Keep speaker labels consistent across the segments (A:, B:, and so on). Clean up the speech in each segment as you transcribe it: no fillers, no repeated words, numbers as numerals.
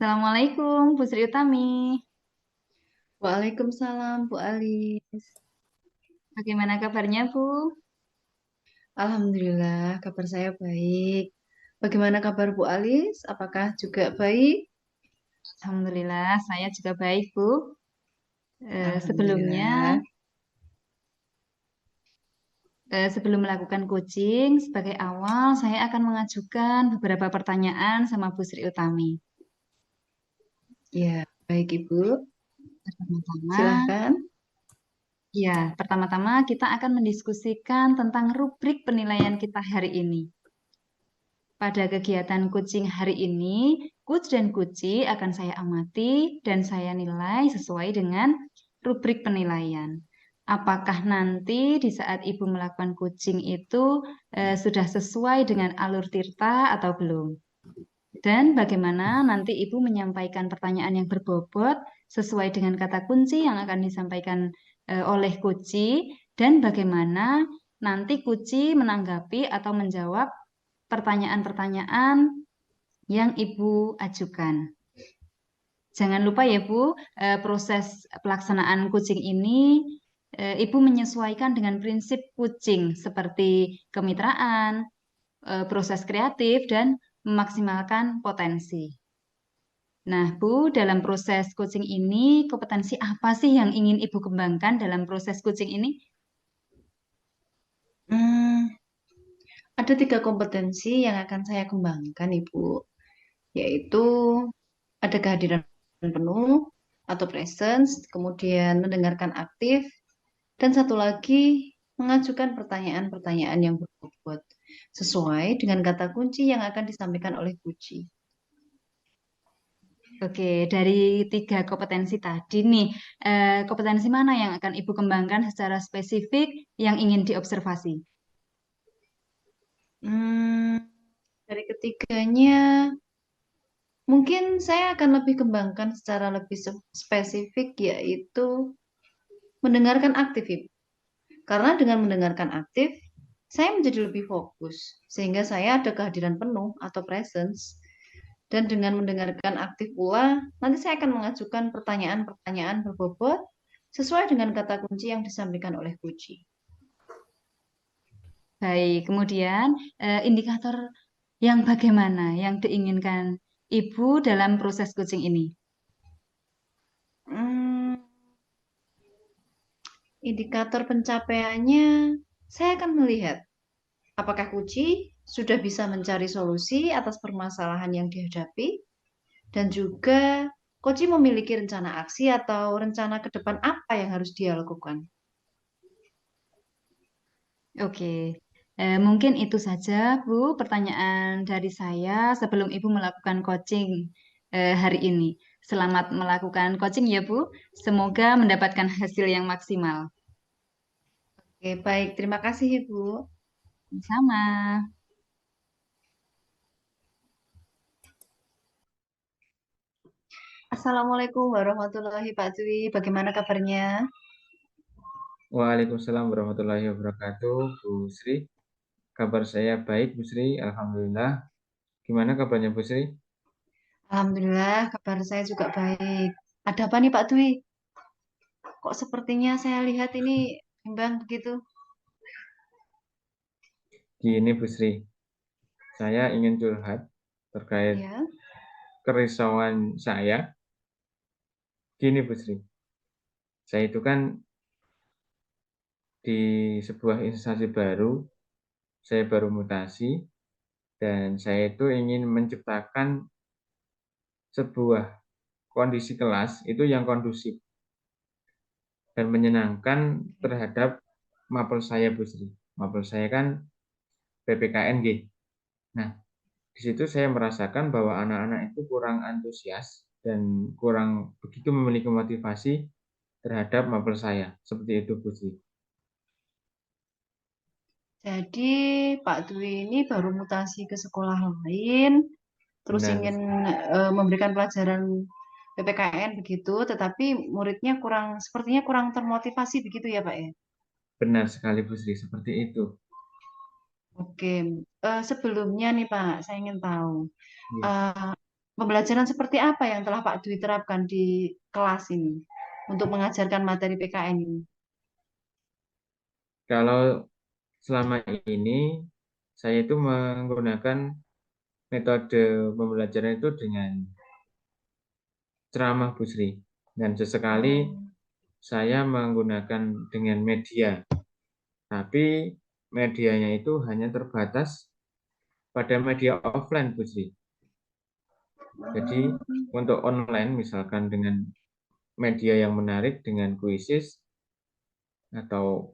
A: Assalamualaikum, Bu Sri Utami.
B: Waalaikumsalam, Bu Alis.
A: Bagaimana kabarnya, Bu?
B: Alhamdulillah, kabar saya baik. Bagaimana kabar Bu Alis? Apakah juga baik?
A: Alhamdulillah, saya juga baik, Bu. Sebelumnya,
B: Alhamdulillah.
A: sebelum melakukan coaching, sebagai awal saya akan mengajukan beberapa pertanyaan sama Bu Sri Utami.
B: Ya, baik Ibu.
A: Pertama-tama,
B: Silahkan.
A: pertama-tama kita akan mendiskusikan tentang rubrik penilaian kita hari ini. Pada kegiatan coaching hari ini, coach dan coachee akan saya amati dan saya nilai sesuai dengan rubrik penilaian. Apakah nanti di saat Ibu melakukan coaching itu sudah sesuai dengan alur Tirta atau belum? Dan bagaimana nanti Ibu menyampaikan pertanyaan yang berbobot sesuai dengan kata kunci yang akan disampaikan oleh coachee dan bagaimana nanti coachee menanggapi atau menjawab pertanyaan-pertanyaan yang Ibu ajukan. Jangan lupa ya Bu, proses pelaksanaan coaching ini Ibu menyesuaikan dengan prinsip coaching seperti kemitraan, proses kreatif, dan memaksimalkan potensi. Nah, Bu, dalam proses coaching ini, kompetensi apa sih yang ingin Ibu kembangkan dalam proses coaching ini?
B: Hmm, ada 3 kompetensi yang akan saya kembangkan, Ibu, yaitu ada kehadiran penuh atau presence, kemudian mendengarkan aktif, dan satu lagi mengajukan pertanyaan-pertanyaan yang berbobot sesuai dengan kata kunci yang akan disampaikan oleh Puji.
A: Oke, dari 3 kompetensi tadi nih, kompetensi mana yang akan Ibu kembangkan secara spesifik yang ingin diobservasi?
B: Hmm, dari ketiganya, mungkin saya akan lebih kembangkan secara lebih spesifik, yaitu mendengarkan aktif, Ibu. Karena dengan mendengarkan aktif, saya menjadi lebih fokus, sehingga saya ada kehadiran penuh atau presence. Dan dengan mendengarkan aktif pula, nanti saya akan mengajukan pertanyaan-pertanyaan berbobot sesuai dengan kata kunci yang disampaikan oleh Puji.
A: Baik, kemudian indikator yang bagaimana yang diinginkan Ibu dalam proses coaching ini?
B: Hmm, indikator pencapaiannya, saya akan melihat apakah Puji sudah bisa mencari solusi atas permasalahan yang dihadapi, dan juga Koji memiliki rencana aksi atau rencana ke depan apa yang harus dia lakukan.
A: Oke, mungkin itu saja Bu pertanyaan dari saya sebelum Ibu melakukan coaching hari ini. Selamat melakukan coaching ya Bu, semoga mendapatkan hasil yang maksimal.
B: Oke, baik. Terima kasih, Ibu.
A: Sama.
B: Assalamualaikum warahmatullahi Pak Dwi. Bagaimana kabarnya?
C: Waalaikumsalam warahmatullahi wabarakatuh, Bu Sri. Kabar saya baik, Bu Sri. Alhamdulillah. Gimana kabarnya, Bu Sri?
B: Alhamdulillah, kabar saya juga baik. Ada apa nih Pak Dwi? Kok sepertinya saya lihat ini bimbang begitu?
C: Gini, Bu Sri. Saya ingin curhat terkait
B: Ya,
C: kerisauan saya. Gini, Bu Sri. Saya itu kan di sebuah instansi baru, saya baru mutasi, dan saya itu ingin menciptakan sebuah kondisi kelas itu yang kondusif dan menyenangkan terhadap mapel saya, Bu Sri. Mapel saya kan PPKN, G. Nah, di situ saya merasakan bahwa anak-anak itu kurang antusias dan kurang begitu memiliki motivasi terhadap mapel saya. Seperti itu, Putri.
B: jadi Pak Dwi ini baru mutasi ke sekolah lain, terus
C: Benar,
B: ingin
C: Putri.
B: memberikan pelajaran PPKN begitu, tetapi muridnya sepertinya kurang termotivasi begitu ya Pak ya?
C: Benar sekali, Putri. Seperti itu.
B: Oke, sebelumnya nih Pak, saya ingin tahu,
C: Iya.
B: pembelajaran seperti apa yang telah Pak Dwi terapkan di kelas ini untuk mengajarkan materi PKN ini?
C: Kalau selama ini saya itu menggunakan metode pembelajaran itu dengan ceramah Bu Sri, dan sesekali
B: Oh,
C: saya menggunakan dengan media, tapi medianya itu hanya terbatas pada media offline Bu Sri. Jadi untuk online misalkan dengan media yang menarik dengan kuisis atau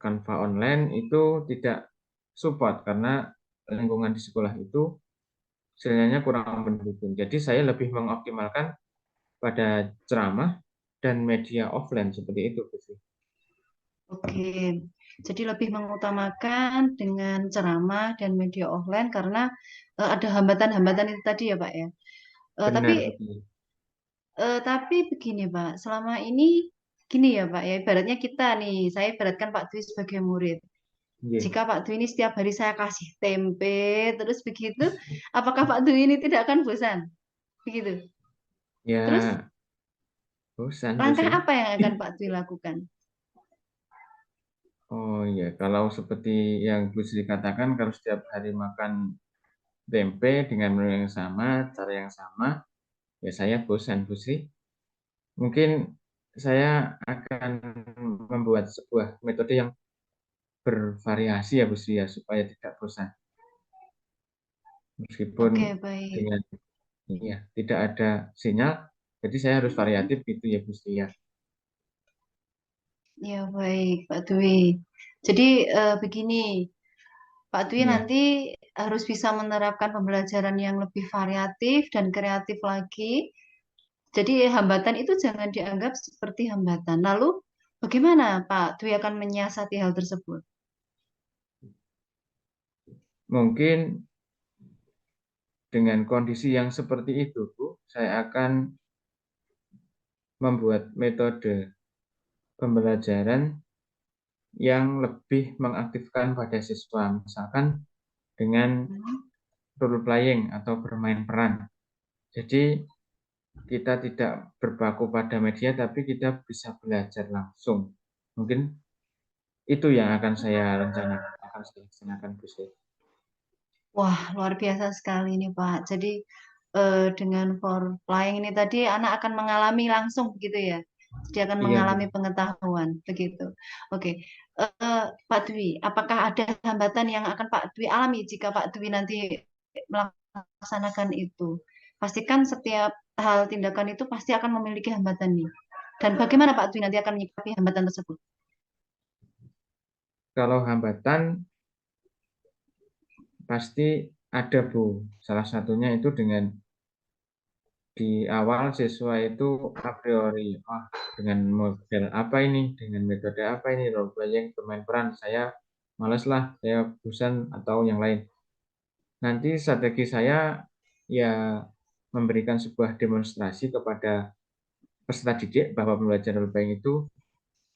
C: Canva online itu tidak support karena lingkungan di sekolah itu sinyalnya kurang mendukung. Jadi saya lebih mengoptimalkan pada ceramah dan media offline seperti itu, Bu Sri.
B: oke. Jadi lebih mengutamakan dengan ceramah dan media offline karena ada hambatan-hambatan itu tadi ya Pak ya. Eh, tapi
C: Benar, Bu Sri.
B: tapi begini Pak, selama ini gini ya Pak ya, ibaratnya kita nih, saya ibaratkan Pak Dwi sebagai murid.
C: Nggih.
B: Jika Pak Dwi ini setiap hari saya kasih tempe, terus begitu, apakah Pak Dwi ini tidak akan bosan? Begitu. Terus
C: Ya, bosan, Bu
B: langkah
C: Sri.
B: apa yang akan Pak Dwi lakukan?
C: Oh iya, kalau seperti yang Bu Sri katakan, kalau setiap hari makan tempe dengan menu yang sama, cara yang sama, ya saya bosan, Bu Sri. Mungkin saya akan membuat sebuah metode yang bervariasi ya, Bu Sri, ya, supaya tidak bosan. Meskipun
B: Oke, baik.
C: dengan ya, tidak ada sinyal, jadi saya harus variatif gitu ya, Bu Sri, ya.
B: Ya, baik, Pak Dwi. Jadi begini, Pak Dwi
C: Iya,
B: nanti harus bisa menerapkan pembelajaran yang lebih variatif dan kreatif lagi. Jadi hambatan itu jangan dianggap seperti hambatan. Lalu bagaimana Pak Dwi akan menyiasati hal tersebut?
C: mungkin dengan kondisi yang seperti itu, Bu, saya akan membuat metode pembelajaran yang lebih mengaktifkan pada siswa, misalkan dengan
B: Hmm.
C: role playing atau bermain peran. Jadi kita tidak berpaku pada media, tapi kita bisa belajar langsung. Mungkin itu yang akan saya rencanakan, akan saya laksanakan, Bu Sri.
B: Wah, luar biasa sekali nih Pak. Jadi dengan for flying ini tadi anak akan mengalami langsung begitu ya. Jadi akan
C: Iya, Bu.
B: mengalami pengetahuan begitu. Oke, Pak Dwi, apakah ada hambatan yang akan Pak Dwi alami jika Pak Dwi nanti melaksanakan itu? Pastikan setiap hal tindakan itu pasti akan memiliki hambatan nih. Dan bagaimana Pak Dwi nanti akan menyikapi hambatan tersebut?
C: Kalau hambatan pasti ada, Bu. Salah satunya itu dengan di awal siswa itu a priori, "Wah, dengan model apa ini, dengan metode apa ini, role playing, bermain peran, saya males lah, saya bosan," atau yang lain. Nanti strategi saya ya memberikan sebuah demonstrasi kepada peserta didik bahwa pembelajaran role playing itu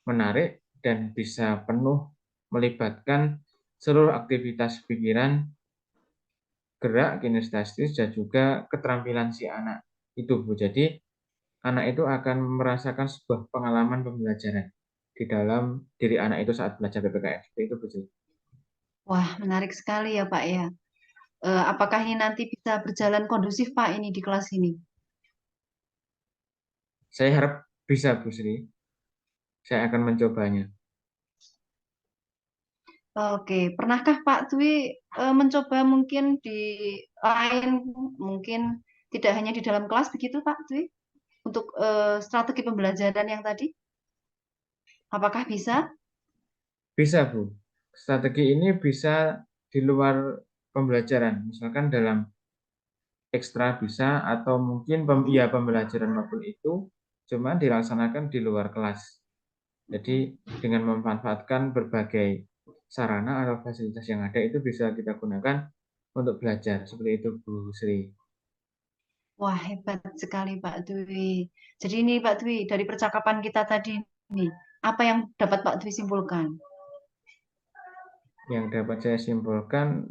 C: menarik dan bisa penuh melibatkan seluruh aktivitas pikiran, gerak, kinestesis, dan juga keterampilan si anak itu, Bu. Jadi anak itu akan merasakan sebuah pengalaman pembelajaran di dalam diri anak itu saat belajar PPKN. Itu, Bu.
B: Wah, menarik sekali ya Pak ya. Apakah ini nanti bisa berjalan kondusif Pak ini di kelas ini?
C: Saya harap bisa, Bu Sri. Saya akan mencobanya.
B: Oke, pernahkah Pak Dwi mencoba mungkin di lain, mungkin tidak hanya di dalam kelas begitu Pak Dwi, untuk strategi pembelajaran yang tadi? Apakah bisa?
C: Bisa, Bu. Strategi ini bisa di luar pembelajaran. Misalkan dalam ekstra bisa, atau mungkin ya pembelajaran modul itu cuma dilaksanakan di luar kelas. Jadi dengan memanfaatkan berbagai sarana atau fasilitas yang ada itu bisa kita gunakan untuk belajar. Seperti itu, Bu Sri.
B: Wah, hebat sekali Pak Dwi. Jadi ini Pak Dwi, dari percakapan kita tadi ini, apa yang dapat Pak Dwi simpulkan?
C: Yang dapat saya simpulkan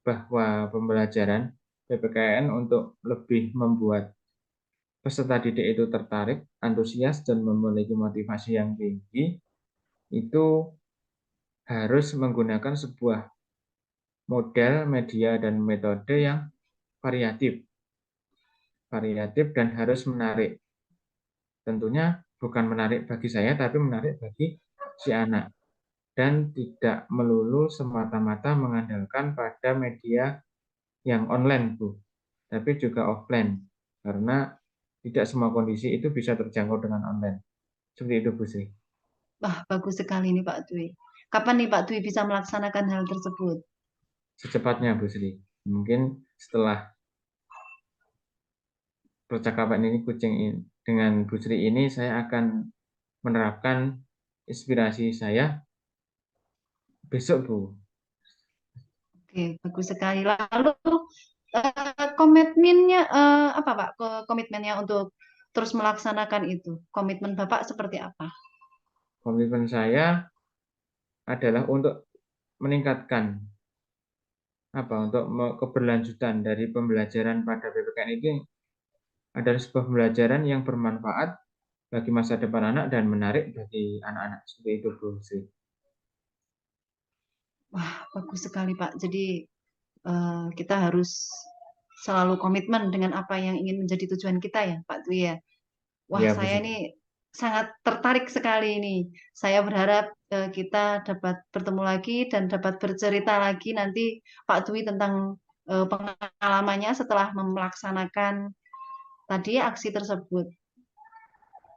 C: bahwa pembelajaran PPKN untuk lebih membuat peserta didik itu tertarik, antusias, dan memiliki motivasi yang tinggi, itu harus menggunakan sebuah model, media, dan metode yang variatif dan harus menarik. Tentunya bukan menarik bagi saya, tapi menarik bagi si anak. Dan tidak melulu semata-mata mengandalkan pada media yang online, Bu, tapi juga offline. Karena tidak semua kondisi itu bisa terjangkau dengan online. Seperti itu, Bu Sri.
B: Wah, bagus sekali nih Pak Dwi. Kapan nih Pak Dwi bisa melaksanakan hal tersebut?
C: Secepatnya, Bu Sri. Mungkin setelah percakapan ini dengan Bu Sri ini, saya akan menerapkan inspirasi saya besok, Bu.
B: Oke, bagus sekali. Lalu komitmennya apa Pak? Komitmennya untuk terus melaksanakan itu. Komitmen Bapak seperti apa?
C: Komitmen saya adalah untuk meningkatkan untuk keberlanjutan dari pembelajaran pada PPKN ini adalah sebuah pembelajaran yang bermanfaat bagi masa depan anak dan menarik bagi anak-anak. Seperti itu, Bu Sri.
B: Wah, bagus sekali Pak. Jadi kita harus selalu komitmen dengan apa yang ingin menjadi tujuan kita ya Pak Dwi ya. Wah,
C: Iya, Bu
B: saya
C: Sri.
B: ini sangat tertarik sekali ini. Saya berharap kita dapat bertemu lagi dan dapat bercerita lagi nanti Pak Dwi tentang pengalamannya setelah melaksanakan tadi aksi tersebut.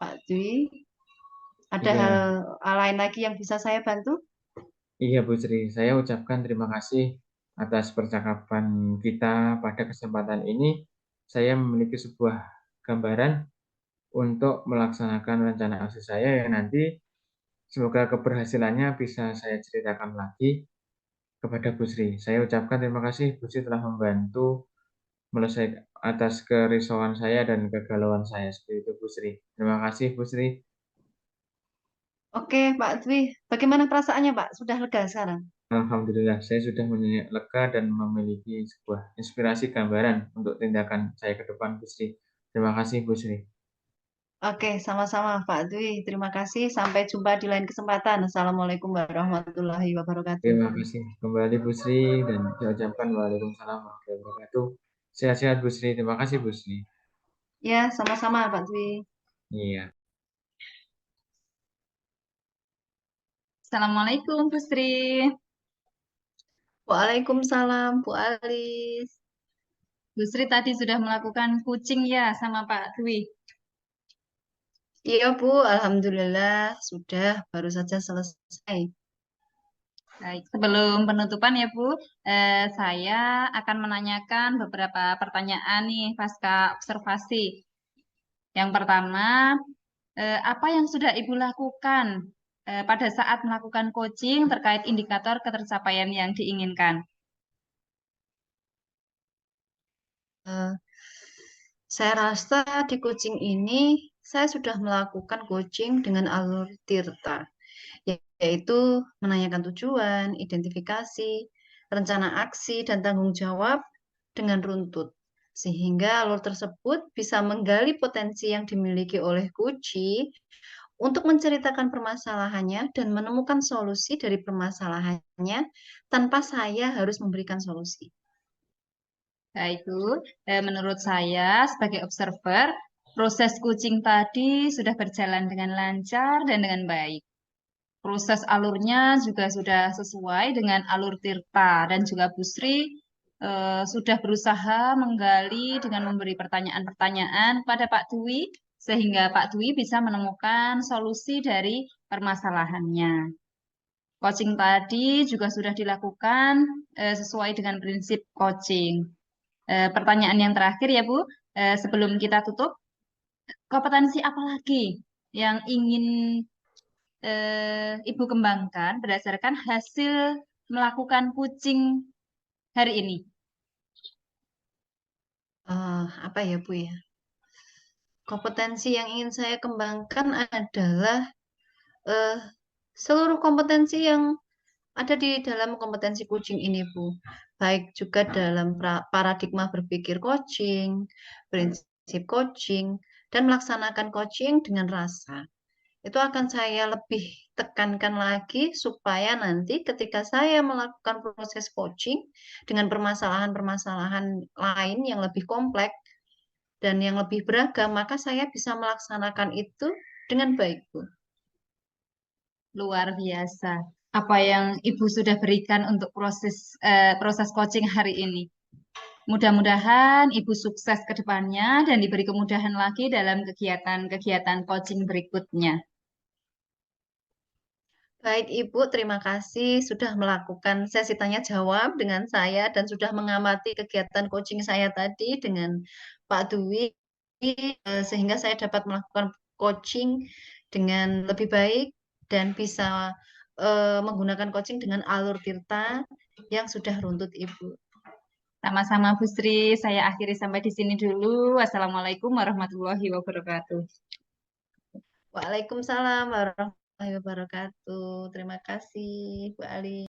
B: Pak Dwi, ada
C: Iya,
B: hal lain lagi yang bisa saya bantu?
C: iya, Bu Sri. Saya ucapkan terima kasih atas percakapan kita pada kesempatan ini. Saya memiliki sebuah gambaran untuk melaksanakan rencana aksi saya yang nanti semoga keberhasilannya bisa saya ceritakan lagi kepada Bu Sri. Saya ucapkan terima kasih Bu Sri telah membantu melesaikan atas kerisauan saya dan kegalauan saya. Seperti itu, Bu Sri. Terima kasih, Bu Sri.
B: Oke, Pak Dwi, bagaimana perasaannya Pak? Sudah lega sekarang?
C: Alhamdulillah, saya sudah lega dan memiliki sebuah inspirasi gambaran untuk tindakan saya ke depan, Bu Sri. Terima kasih, Bu Sri.
B: Oke, sama-sama Pak Dwi. Terima kasih. Sampai jumpa di lain kesempatan. Assalamualaikum warahmatullahi wabarakatuh.
C: Terima kasih kembali, Bu Sri, dan saya ucapkan Waalaikumsalam warahmatullahi wabarakatuh. Sehat-sehat, Bu Sri. Terima kasih, Bu Sri.
B: Ya, sama-sama Pak Dwi.
C: Iya.
A: Assalamualaikum, Bu Sri.
B: Waalaikumsalam, Bu Alis.
A: Bu Sri tadi sudah melakukan kucing ya sama Pak Dwi.
B: Iya, Bu. Alhamdulillah, sudah baru saja selesai.
A: Baik, sebelum penutupan ya Bu, saya akan menanyakan beberapa pertanyaan nih pasca observasi. Yang pertama, apa yang sudah Ibu lakukan pada saat melakukan coaching terkait indikator ketercapaian yang diinginkan?
B: Eh, saya rasa di coaching ini saya sudah melakukan coaching dengan alur Tirta, yaitu menanyakan tujuan, identifikasi, rencana aksi, dan tanggung jawab dengan runtut. Sehingga alur tersebut bisa menggali potensi yang dimiliki oleh Kuci untuk menceritakan permasalahannya dan menemukan solusi dari permasalahannya tanpa saya harus memberikan solusi.
A: Baik Bu, menurut saya sebagai observer, proses coaching tadi sudah berjalan dengan lancar dan dengan baik. Proses alurnya juga sudah sesuai dengan alur Tirta dan juga Bu Sri sudah berusaha menggali dengan memberi pertanyaan-pertanyaan pada Pak Dwi sehingga Pak Dwi bisa menemukan solusi dari permasalahannya. Coaching tadi juga sudah dilakukan sesuai dengan prinsip coaching. Pertanyaan yang terakhir ya Bu, sebelum kita tutup, kompetensi apa lagi yang ingin Ibu kembangkan berdasarkan hasil melakukan coaching hari ini?
B: Apa ya Bu ya? Kompetensi yang ingin saya kembangkan adalah eh, seluruh kompetensi yang ada di dalam kompetensi coaching ini, Bu. Baik juga dalam paradigma berpikir coaching, prinsip coaching, dan melaksanakan coaching dengan rasa. Itu akan saya lebih tekankan lagi supaya nanti ketika saya melakukan proses coaching dengan permasalahan-permasalahan lain yang lebih kompleks dan yang lebih beragam, maka saya bisa melaksanakan itu dengan baik, Bu.
A: Luar biasa. Apa yang Ibu sudah berikan untuk proses coaching hari ini. Mudah-mudahan Ibu sukses ke depannya dan diberi kemudahan lagi dalam kegiatan-kegiatan coaching berikutnya.
B: Baik, Ibu, terima kasih sudah melakukan sesi tanya jawab dengan saya dan sudah mengamati kegiatan coaching saya tadi dengan Pak Dwi, sehingga saya dapat melakukan coaching dengan lebih baik dan bisa menggunakan coaching dengan alur Tirta yang sudah runtut, Ibu.
A: Sama-sama Bu Sri, saya akhiri sampai di sini dulu. Wassalamualaikum warahmatullahi wabarakatuh.
B: Waalaikumsalam warahmatullahi wabarakatuh. Terima kasih, Bu Ali.